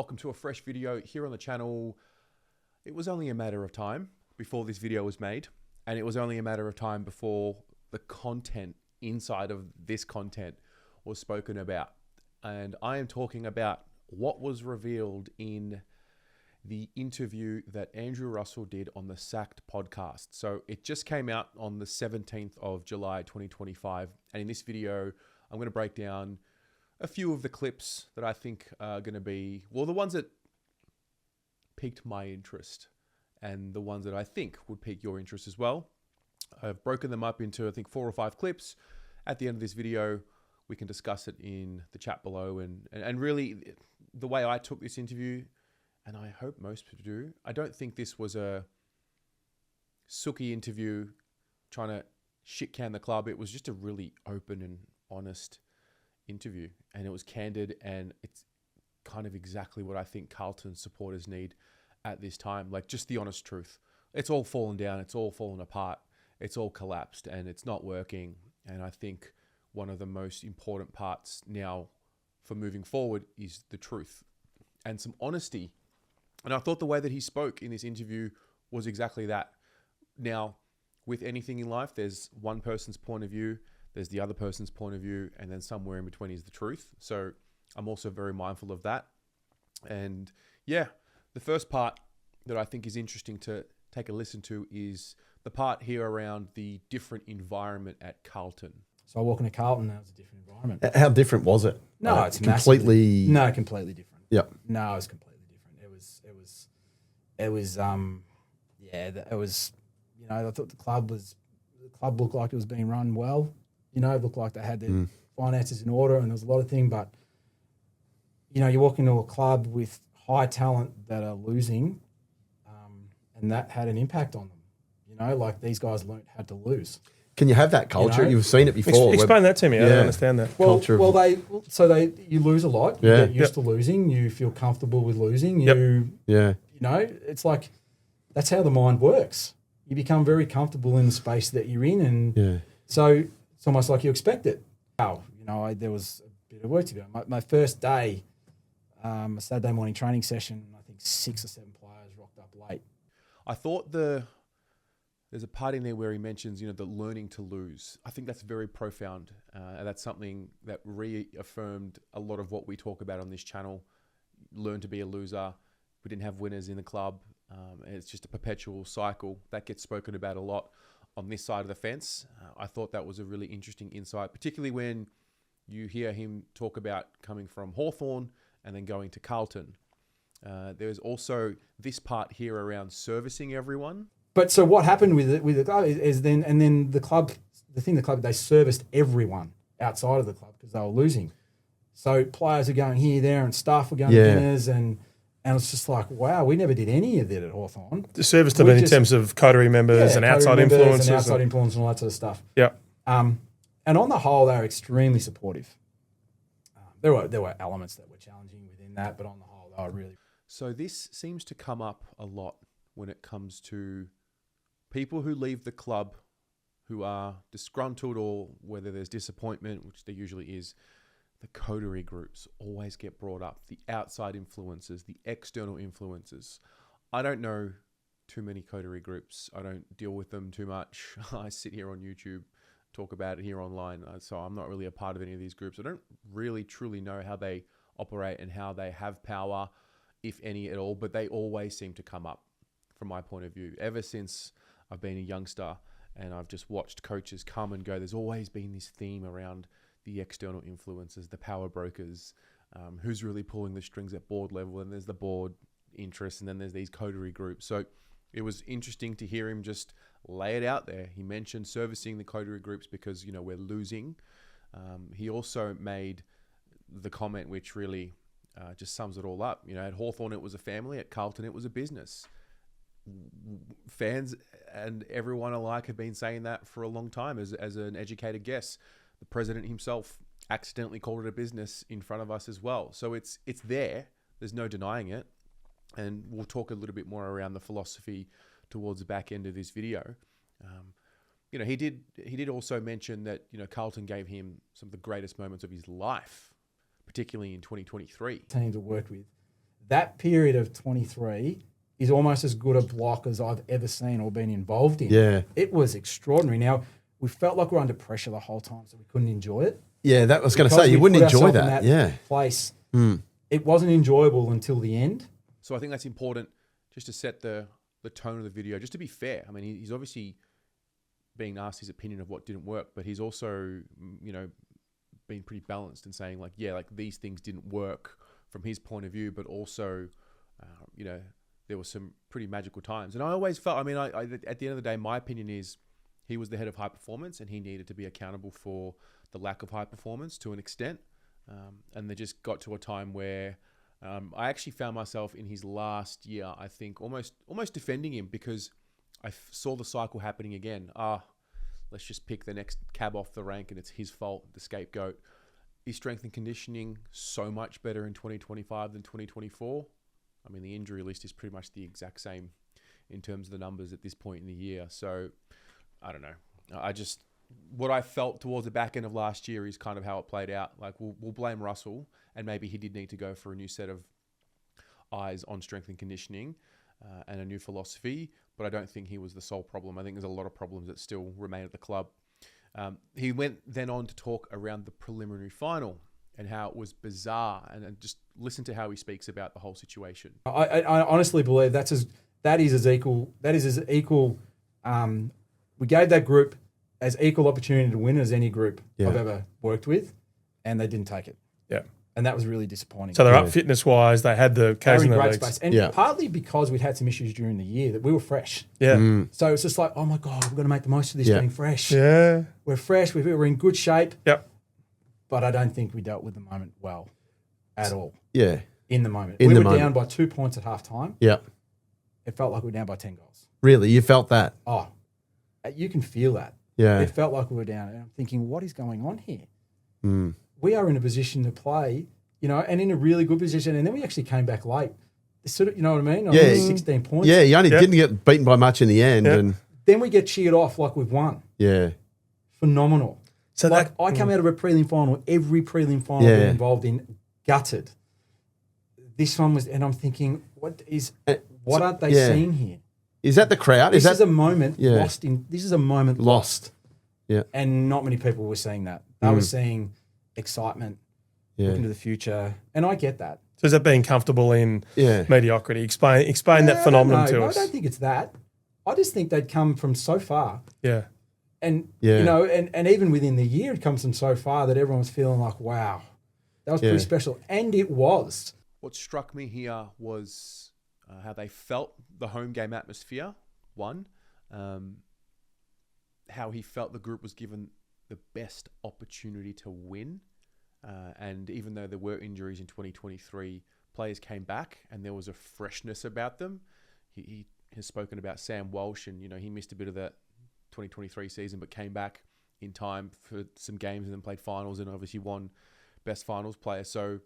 welcome to a fresh video here on the channel. It was only a matter of time before this video was made, and it was only a matter of time before the content inside of this content was spoken about. And I am talking about what was revealed in the interview that Andrew Russell did on the Sacked podcast. So it just came out on the 17th of July 2025, and in this video I'm going to break down a few of the clips that I think are going to be, well, the ones that piqued my interest and the ones that I think would pique your interest as well. I've broken them up into, I think, 4 or 5 clips. At the end of this video, we can discuss it in the chat below. And really, the way I took this interview, and I hope most people do, I don't think this was a sooky interview trying to shit can the club. It was just a really open and honest interview, and it was candid, and it's kind of exactly what I think Carlton supporters need at this time. Like, just the honest truth. It's all fallen down, it's all fallen apart, it's all collapsed, and it's not working. And I think one of the most important parts now for moving forward is the truth and some honesty. And I thought the way that he spoke in this interview was exactly that. Now, with anything in life, there's one person's point of view, there's the other person's point of view, and then somewhere in between is the truth. So I'm also very mindful of that. And yeah, the first part that I think is interesting to take a listen to is the part here around the different environment at Carlton. So I walk into Carlton, that was a different environment. How different was it? No, it's completely. No, completely different. Yep. No, it was completely different. It was. You know, I thought the club looked like it was being run well. You know, it looked like they had their finances in order, and there was a lot of things. But you know, you walk into a club with high talent that are losing, and that had an impact on them. You know, like these guys learned how to lose. Can you have that culture? You know? You've seen it before. Explain that to me. I don't understand that. You lose a lot. You get used to losing. You feel comfortable with losing. You know, it's like that's how the mind works. You become very comfortable in the space that you're in, and so it's almost like you expect it. Oh, you know, there was a bit of work to do. My first day, a Saturday morning training session, I think 6 or 7 players rocked up late. I thought there's a part in there where he mentions, the learning to lose. I think that's very profound. And that's something that reaffirmed a lot of what we talk about on this channel. Learn to be a loser. We didn't have winners in the club. And it's just a perpetual cycle that gets spoken about a lot on this side of the fence. I thought that was a really interesting insight, particularly when you hear him talk about coming from Hawthorn and then going to Carlton. There's also this part here around servicing everyone. But so what happened with the club is then the club, they serviced everyone outside of the club because they were losing. So players are going here, there, and staff were going to dinners, and it's just like, wow, we never did any of that at Hawthorn. The service to them in terms of coterie members and outside influences. And outside influence and all that sort of stuff. Yeah. And on the whole, they were extremely supportive. There were elements that were challenging within that, but on the whole, they were really. So this seems to come up a lot when it comes to people who leave the club who are disgruntled, or whether there's disappointment, which there usually is. The coterie groups always get brought up. The outside influences, the external influences. I don't know too many coterie groups. I don't deal with them too much. I sit here on YouTube, talk about it here online. So I'm not really a part of any of these groups. I don't really truly know how they operate and how they have power, if any at all, but they always seem to come up from my point of view. Ever since I've been a youngster and I've just watched coaches come and go, there's always been this theme around the external influences, the power brokers, who's really pulling the strings at board level, and there's the board interest, and then there's these coterie groups. So it was interesting to hear him just lay it out there. He mentioned servicing the coterie groups because, we're losing. He also made the comment which really just sums it all up. At Hawthorn it was a family, at Carlton it was a business. Fans and everyone alike have been saying that for a long time as an educated guess. The president himself accidentally called it a business in front of us as well. So it's there. There's no denying it. And we'll talk a little bit more around the philosophy towards the back end of this video. He did also mention that, Carlton gave him some of the greatest moments of his life, particularly in 2023. Teams I worked with that period of 23 is almost as good a block as I've ever seen or been involved in. Yeah. It was extraordinary. Now, we felt like we were under pressure the whole time, so we couldn't enjoy it. Yeah, that was going to Because say, you we wouldn't put enjoy ourselves that. in Yeah. place. It wasn't enjoyable until the end. So I think that's important just to set the tone of the video, just to be fair. I mean, he's obviously being asked his opinion of what didn't work, but he's also, you know, been pretty balanced in saying like, yeah, like these things didn't work from his point of view, but also, you know, there were some pretty magical times. And I always felt, I mean, I at the end of the day, my opinion is he was the head of high performance and he needed to be accountable for the lack of high performance to an extent. And they just got to a time where I actually found myself in his last year, I think, almost defending him because I saw the cycle happening again. Let's just pick the next cab off the rank and it's his fault, the scapegoat. Is strength and conditioning so much better in 2025 than 2024? I mean, the injury list is pretty much the exact same in terms of the numbers at this point in the year. So, I don't know. What I felt towards the back end of last year is kind of how it played out. Like, we'll blame Russell, and maybe he did need to go for a new set of eyes on strength and conditioning and a new philosophy, but I don't think he was the sole problem. I think there's a lot of problems that still remain at the club. He went then on to talk around the preliminary final and how it was bizarre, and just listen to how he speaks about the whole situation. I honestly believe that is as equal. We gave that group as equal opportunity to win as any group I've ever worked with, and they didn't take it. Yeah. And that was really disappointing. So they're up fitness-wise. They had the They were Ks in in their great legs. space. And partly because we'd had some issues during the year that we were fresh. Yeah. So it's just like, oh my God, we've got to make the most of this being fresh. Yeah. We're fresh. We're in good shape. Yep. But I don't think we dealt with the moment well at all. Yeah. In the moment. In we the were moment. down by 2 points at halftime. Yeah. It felt like we were down by 10 goals. Really? You felt that? Oh, you can feel that. Yeah. It felt like we were down. And I'm thinking, what is going on here? Mm. We are in a position to play, you know, and in a really good position. And then we actually came back late. Sort of, you know what I mean? Yeah. 16 points. Yeah, you only didn't get beaten by much in the end. Yep. And Then we get cheered off like we've won. yeah. Phenomenal. So Like I come out of a prelim final, every prelim final I've been involved in, gutted. This one was, and I'm thinking, what aren't they seeing here? Is that the crowd? This is a moment lost. This is a moment lost. Yeah. And not many people were seeing that. They were seeing excitement, looking to the future, and I get that. So is that being comfortable in mediocrity? Explain that phenomenon to us. I don't think it's that. I just think they'd come from so far. Yeah. And, you know, and even within the year, it comes from so far that everyone was feeling like, wow, that was pretty special. And it was. What struck me here was how they felt the home game atmosphere, one. How he felt the group was given the best opportunity to win. And even though there were injuries in 2023, players came back and there was a freshness about them. He has spoken about Sam Walsh, and, you know, he missed a bit of that 2023 season, but came back in time for some games and then played finals and obviously won best finals player. So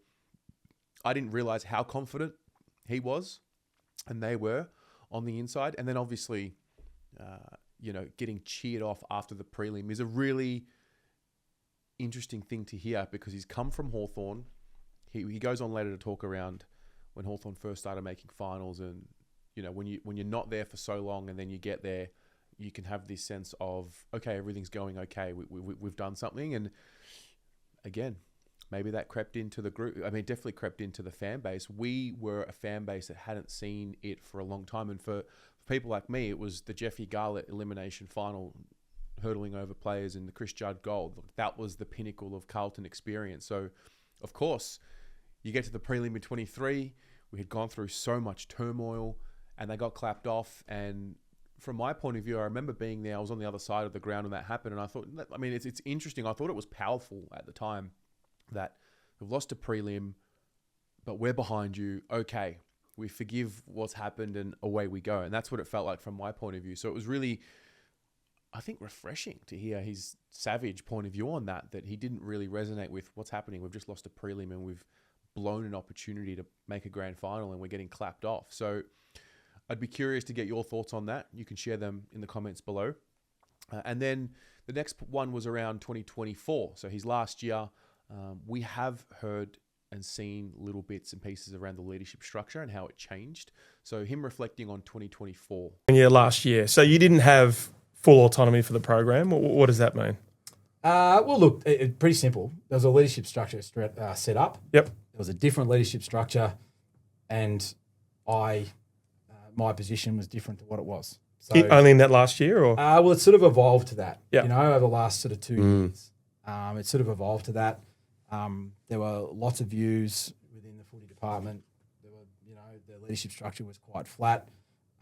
I didn't realize how confident he was and they were on the inside. And then obviously, you know, getting cheered off after the prelim is a really interesting thing to hear because he's come from Hawthorn. He goes on later to talk around when Hawthorn first started making finals, and, you know, when you're not there for so long and then you get there, you can have this sense of, okay, everything's going okay. We've done something. And again, maybe that crept into the group. I mean, definitely crept into the fan base. We were a fan base that hadn't seen it for a long time. And for people like me, it was the Jeffy Garlett elimination final, hurdling over players, and the Chris Judd goal. That was the pinnacle of Carlton experience. So, of course, you get to the prelim in 23. We had gone through so much turmoil and they got clapped off. And from my point of view, I remember being there. I was on the other side of the ground when that happened. And I thought, I mean, it's interesting. I thought it was powerful at the time that we've lost a prelim, but we're behind you. Okay, we forgive what's happened and away we go. And that's what it felt like from my point of view. So it was really, I think, refreshing to hear his savage point of view on that he didn't really resonate with what's happening. We've just lost a prelim and we've blown an opportunity to make a grand final and we're getting clapped off. So I'd be curious to get your thoughts on that. You can share them in the comments below. And then the next one was around 2024. So his last year. We have heard and seen little bits and pieces around the leadership structure and how it changed. So him reflecting on 2024. Yeah, last year. So you didn't have full autonomy for the program. What does that mean? Well, look, pretty simple. There was a leadership structure set up. Yep. There was a different leadership structure, and my position was different to what it was. So, Only in that last year, or well, it sort of evolved to that. Yep. You know, over the last sort of 2 years, it sort of evolved to that. There were lots of views within the footy department. There were, you know, the leadership structure was quite flat.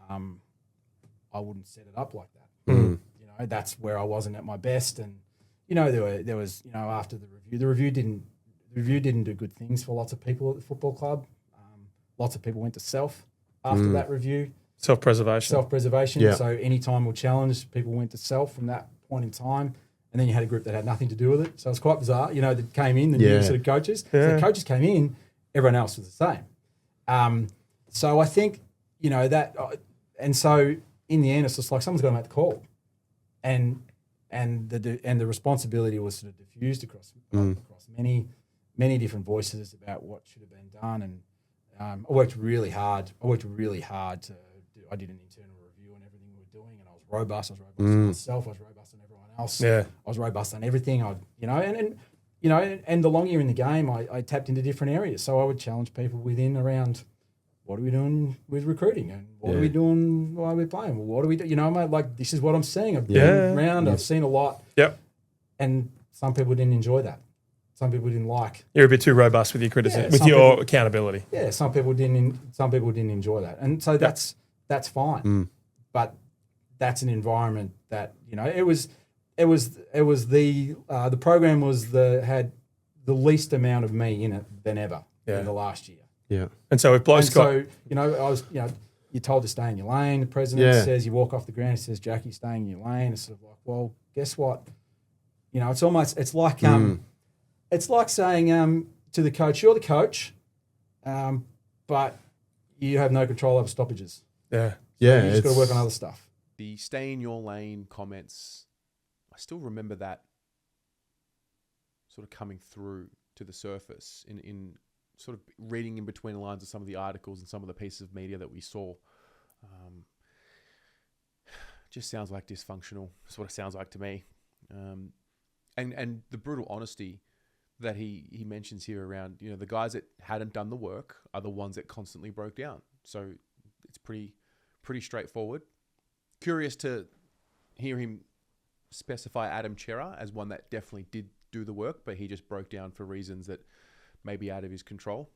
I wouldn't set it up like that. You know, that's where I wasn't at my best, and you know, there was, you know, after the review didn't do good things for lots of people at the football club. Lots of people went to self after that review. Self-preservation. Yeah. So anytime we'll challenge, people went to self from that point in time. And then you had a group that had nothing to do with it. So it's quite bizarre, you know, that came in, the new sort of coaches. Yeah. So the coaches came in, everyone else was the same. So I think, you know, that, and so in the end, it's just like someone's got to make the call. And the responsibility was sort of diffused across many different voices about what should have been done. And I worked really hard. To do. I did an internal review on everything we were doing, and I was robust. I was robust on myself. I was robust on everyone else. Yeah. I was robust on everything. And the longer you're in the game, I tapped into different areas. So I would challenge people within around, what are we doing with recruiting, and what are we doing while we're playing? Well, what do we do? You know, mate, like, this is what I'm seeing. I've been around. I've seen a lot. Yep. And some people didn't enjoy that. Some people didn't like. You're a bit too robust with your criticism, with your accountability. Yeah, some people didn't enjoy that, and so that's fine. But that's an environment that, you know, it was the program had the least amount of me in it than ever in the last year. Yeah. And so if blokes got, so, you know, you're told to stay in your lane. The president says, you walk off the ground, he says, Jackie, staying in your lane. It's sort of like, well, guess what? You know, it's like saying to the coach, you're the coach, but you have no control over stoppages. yeah, You just got to work on other stuff. The stay in your lane comments, I still remember that sort of coming through to the surface in sort of reading in between the lines of some of the articles and some of the pieces of media that we saw. Just sounds like dysfunctional. That's what it sounds like to me. And the brutal honesty that he mentions here around, you know, the guys that hadn't done the work are the ones that constantly broke down. So it's pretty straightforward. Curious to hear him specify Adam Chera as one that definitely did do the work, but he just broke down for reasons that may be out of his control.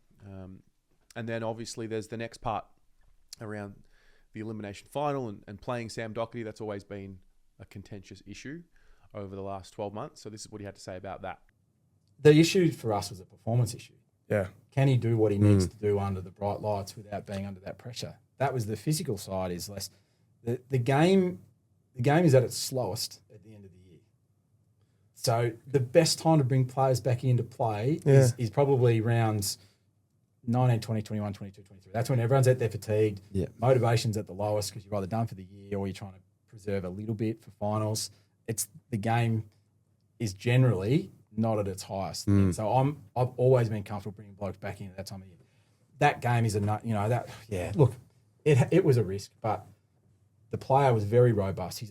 And then obviously there's the next part around the elimination final and playing Sam Doherty. That's always been a contentious issue over the last 12 months. So this is what he had to say about that. The issue for us was a performance issue. yeah, Can he do what he needs to do under the bright lights without being under that pressure? That was the physical side. Is less the game. The game is at its slowest at the end of the year. So the best time to bring players back into play is probably rounds 19, 20, 21, 22, 23. That's when everyone's at their fatigued. Yeah. Motivation's at the lowest because you're either done for the year or you're trying to preserve a little bit for finals. The game is generally not at its highest. So I've always been comfortable bringing blokes back into that time of year. That game is look, it was a risk, but the player was very robust.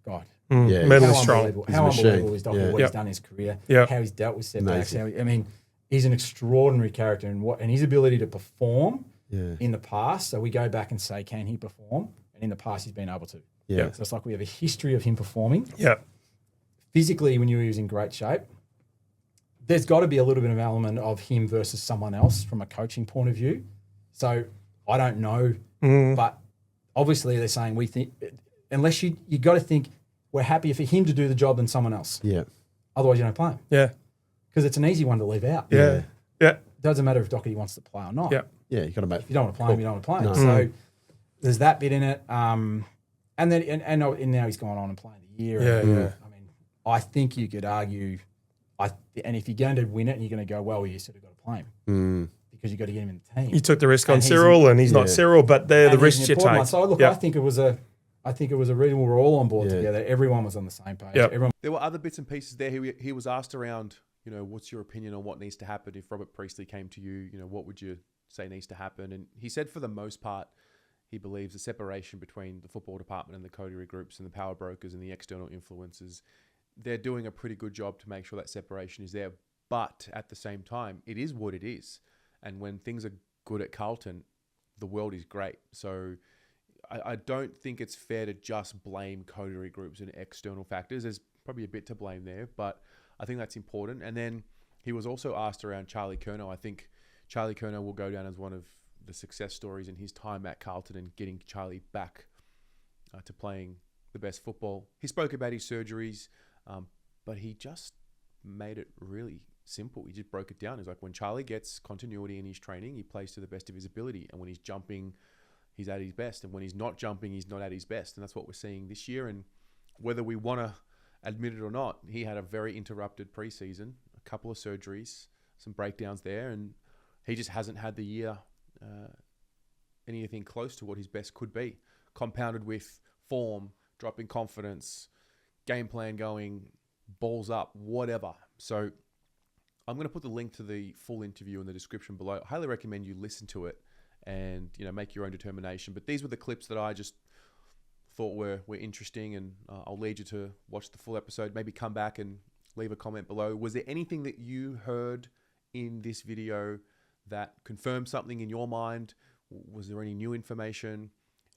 God. mentally strong. How unbelievable is Doyle, what he's done in his career, how he's dealt with setbacks. He's an extraordinary character, and his ability to perform in the past. So we go back and say, can he perform? And in the past, he's been able to. Yeah. So it's like we have a history of him performing. Yeah. Physically, when he was in great shape, there's got to be a little bit of element of him versus someone else from a coaching point of view. So I don't know, but obviously they're saying we think, unless you got to think we're happier for him to do the job than someone else. Yeah. Otherwise, you don't play him. Yeah. Because it's an easy one to leave out. Yeah. Yeah. It doesn't matter if Doherty wants to play or not. Yeah. Yeah, you got to make. If you don't want to play him, you don't want to play him. No. So there's that bit in it. And now he's gone on and playing the year. I think you could argue, and if you're going to win it and you're going to go, well, you sort of got to play him because you've got to get him in the team. You took the risk on Cyril, and he's not Cyril, but they're the risks you take. So look, I think it was a reasonable. We're all on board together. Everyone was on the same page. Yep. Everyone. There were other bits and pieces there. He was asked around you know, what's your opinion on what needs to happen if Robert Priestley came to you? You know, what would you say needs to happen? And he said for the most part, he believes the separation between the football department and the coterie groups and the power brokers and the external influencers, they're doing a pretty good job to make sure that separation is there. But at the same time, it is what it is. And when things are good at Carlton, the world is great. So I don't think it's fair to just blame coterie groups and external factors. There's probably a bit to blame there, but I think that's important. And then he was also asked around Charlie Curnow. I think Charlie Curnow will go down as one of the success stories in his time at Carlton and getting Charlie back to playing the best football. He spoke about his surgeries, but he just made it really simple. He just broke it down. He's like, when Charlie gets continuity in his training, he plays to the best of his ability. And when he's jumping, he's at his best. And when he's not jumping, he's not at his best. And that's what we're seeing this year. And whether we want to admit it or not, he had a very interrupted preseason, a couple of surgeries, some breakdowns there. And he just hasn't had the year anything close to what his best could be, compounded with form, dropping confidence, game plan going, balls up, whatever. So I'm going to put the link to the full interview in the description below. I highly recommend you listen to it and, you know, make your own determination. But these were the clips that I just thought were interesting, and I'll lead you to watch the full episode. Maybe come back and leave a comment below. Was there anything that you heard in this video that confirmed something in your mind? Was there any new information?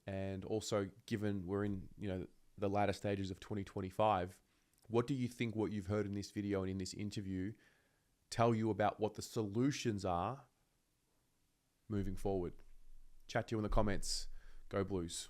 And also, given we're in, you know, the latter stages of 2025, what do you think what you've heard in this video and in this interview tell you about what the solutions are moving forward? Chat to you in the comments. Go Blues.